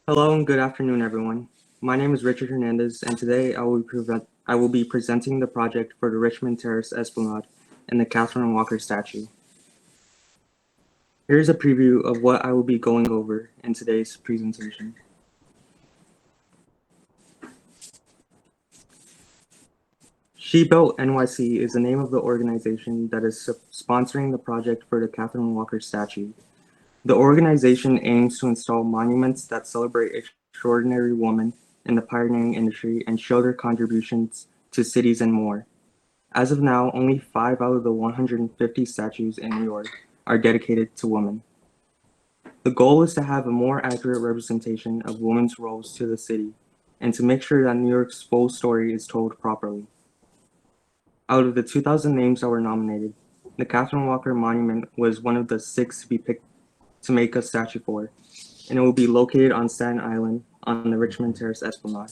Hello and good afternoon, everyone. My name is Richard Hernandez, and today I will be presenting the project for the Richmond Terrace Esplanade and the Katherine Walker statue. Here's a preview of what I will be going over in today's presentation. She Built NYC is the name of the organization that is sponsoring the project for the Katherine Walker statue. The organization aims to install monuments that celebrate extraordinary women in the pioneering industry and show their contributions to cities and more. As of now, only 5 out of the 150 statues in New York are dedicated to women. The goal is to have a more accurate representation of women's roles to the city and to make sure that New York's full story is told properly. Out of the 2,000 names that were nominated, the Katherine Walker Monument was one of the 6 to be picked to make a statue for, and it will be located on Staten Island on the Richmond Terrace Esplanade.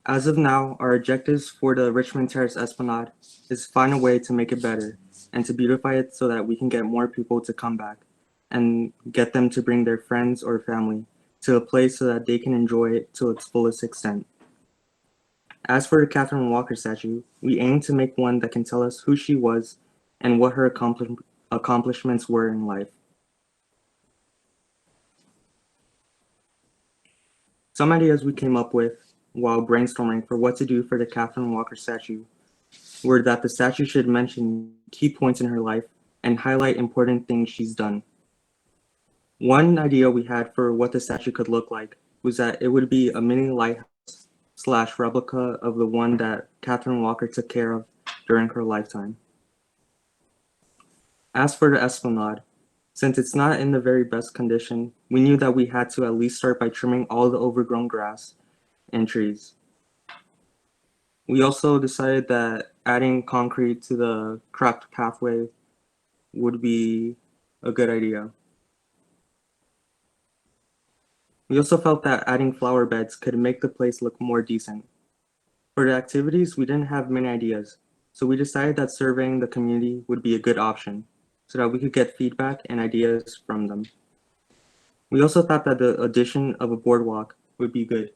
As of now, our objectives for the Richmond Terrace Esplanade is to find a way to make it better and to beautify it so that we can get more people to come back and get them to bring their friends or family to the place so that they can enjoy it to its fullest extent. As for the Katherine Walker statue, we aim to make one that can tell us who she was and what her accomplishments were in life. Some ideas we came up with while brainstorming for what to do for the Katherine Walker statue were that the statue should mention key points in her life and highlight important things she's done. One idea we had for what the statue could look like was that it would be a mini lighthouse / replica of the one that Katherine Walker took care of during her lifetime. As for the Esplanade, since it's not in the very best condition, we knew that we had to at least start by trimming all the overgrown grass and trees. We also decided that adding concrete to the cracked pathway would be a good idea. We also felt that adding flower beds could make the place look more decent. For the activities, we didn't have many ideas, so we decided that surveying the community would be a good option so that we could get feedback and ideas from them. We also thought that the addition of a boardwalk would be good.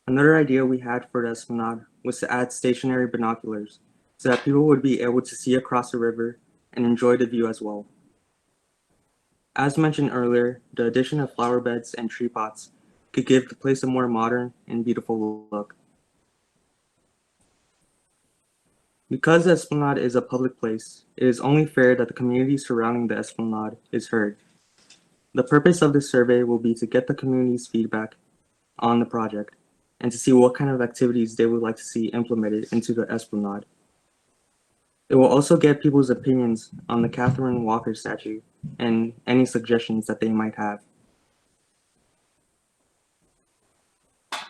Another idea we had for the Esplanade was to add stationary binoculars so that people would be able to see across the river and enjoy the view as well. As mentioned earlier, the addition of flower beds and tree pots could give the place a more modern and beautiful look. Because the Esplanade is a public place, it is only fair that the community surrounding the Esplanade is heard. The purpose of this survey will be to get the community's feedback on the project and to see what kind of activities they would like to see implemented into the Esplanade. It will also get people's opinions on the Katherine Walker statue and any suggestions that they might have.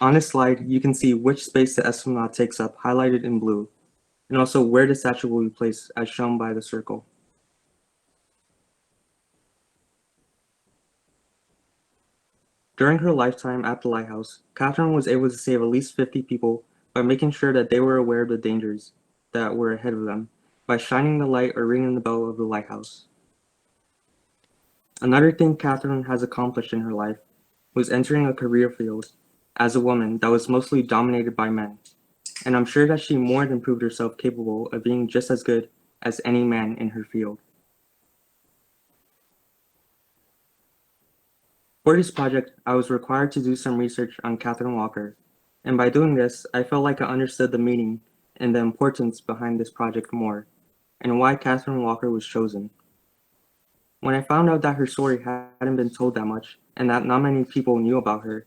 On this slide, you can see which space the Esplanade takes up, highlighted in blue, and also where the statue will be placed, as shown by the circle. During her lifetime at the lighthouse, Katherine was able to save at least 50 people by making sure that they were aware of the dangers that were ahead of them by shining the light or ringing the bell of the lighthouse. Another thing Katherine has accomplished in her life was entering a career field as a woman that was mostly dominated by men, and I'm sure that she more than proved herself capable of being just as good as any man in her field. For this project, I was required to do some research on Katherine Walker, and by doing this, I felt like I understood the meaning and the importance behind this project more, and why Katherine Walker was chosen. When I found out that her story hadn't been told that much, and that not many people knew about her,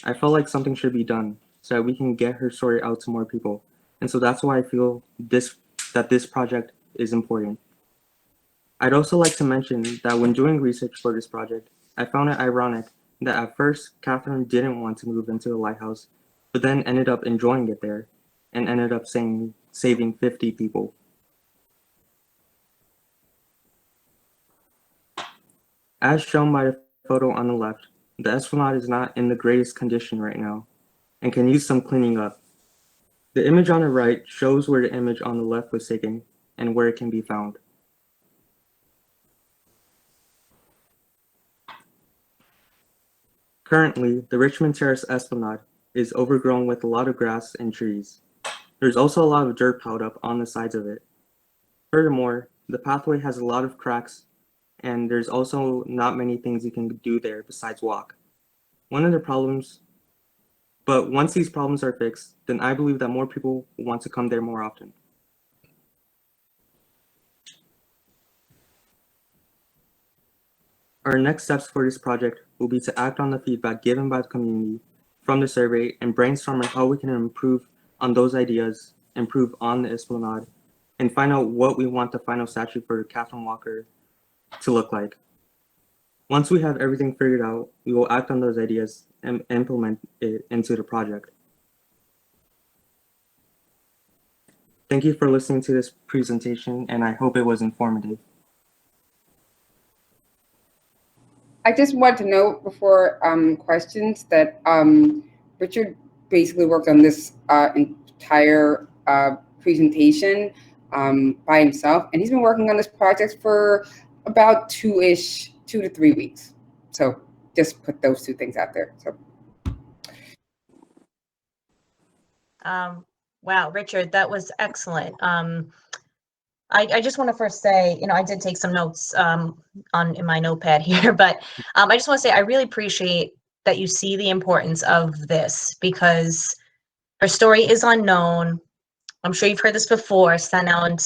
I felt like something should be done so that we can get her story out to more people, and so that's why I feel that this project is important. I'd also like to mention that when doing research for this project, I found it ironic that at first Catherine didn't want to move into the lighthouse, but then ended up enjoying it there and ended up saving 50 people. As shown by the photo on the left, the Esplanade is not in the greatest condition right now and can use some cleaning up. The image on the right shows where the image on the left was taken and where it can be found. Currently, the Richmond Terrace Esplanade is overgrown with a lot of grass and trees. There's also a lot of dirt piled up on the sides of it. Furthermore, the pathway has a lot of cracks, and there's also not many things you can do there besides walk. But once these problems are fixed, then I believe that more people will want to come there more often. Our next steps for this project will be to act on the feedback given by the community from the survey and brainstorm on how we can improve on those ideas, improve on the Esplanade, and find out what we want the final statue for Katherine Walker to look like. Once we have everything figured out, we will act on those ideas and implement it into the project. Thank you for listening to this presentation, and I hope it was informative. I just want to note before questions that Richard basically worked on this entire presentation by himself, and he's been working on this project for about 2 to 3 weeks. So just put those two things out there. So. Wow, Richard, that was excellent. I just want to first say, I did take some notes in my notepad here, but I just want to say I really appreciate that you see the importance of this, because her story is unknown. I'm sure you've heard this before. Staten Island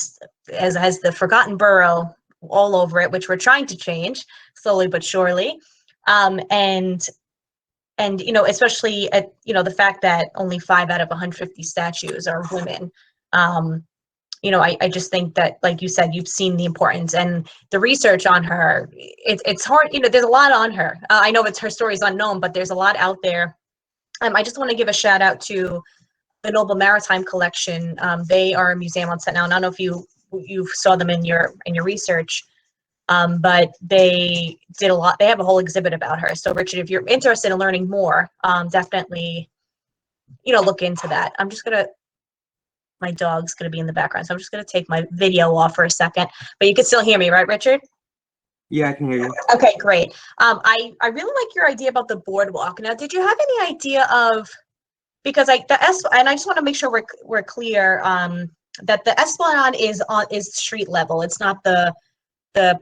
has the forgotten borough all over it, which we're trying to change slowly but surely. And especially at, the fact that only 5 out of 150 statues are women. I just think that, like you said, you've seen the importance and the research on her. It's hard, there's a lot on her. I know her story is unknown, but there's a lot out there. I just want to give a shout out to the Noble Maritime collection. They are a museum on Staten Island. I don't know if you saw them in your research, but they did a lot. They have a whole exhibit about her. So Richard, if you're interested in learning more, definitely, look into that. My dog's going to be in the background, so I'm just going to take my video off for a second, but you can still hear me, right, Richard? Yeah, I can hear you. Okay, great. I really like your idea about the boardwalk. Now, did you have any idea of, because and I just want to make sure we're clear that the Esplanade is street level. It's not the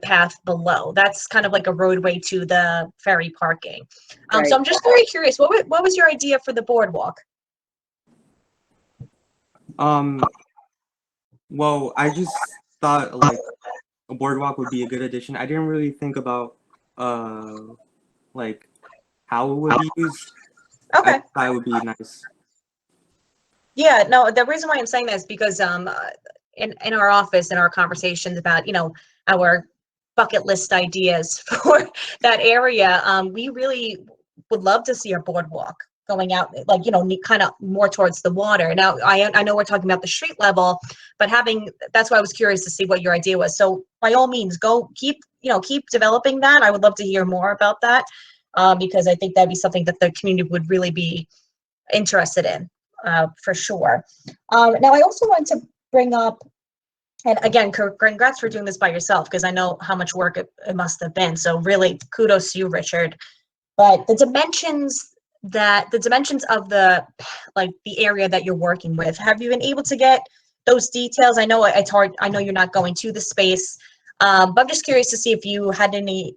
path below. That's kind of like a roadway to the ferry parking. Right. So I'm just very curious, what was your idea for the boardwalk? Well, I just thought like a boardwalk would be a good addition. I didn't really think about like how it would be used. Okay. I thought it would be nice. Yeah, no, the reason why I'm saying that is because in our office, in our conversations about, our bucket list ideas for that area, we really would love to see a boardwalk going out, like, kind of more towards the water. Now, I know we're talking about the street level, but that's why I was curious to see what your idea was. So by all means, keep developing that. I would love to hear more about that, because I think that'd be something that the community would really be interested in, for sure. Now, I also want to bring up, and again, congrats for doing this by yourself, because I know how much work it must have been. So really, kudos to you, Richard. But the dimensions of the area that you're working with, have you been able to get those details? I know it's hard. I know you're not going to the space, but I'm just curious to see if you had any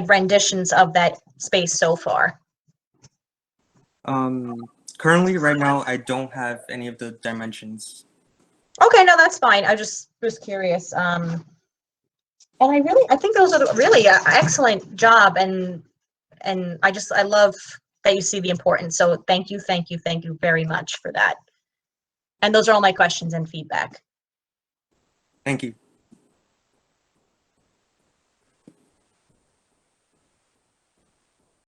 renditions of that space so far. Currently, right now, I don't have any of the dimensions. Okay, no, that's fine. I just was curious. And I think those are really excellent job, and I love that you see the importance. So thank you very much for that. And those are all my questions and feedback. Thank you.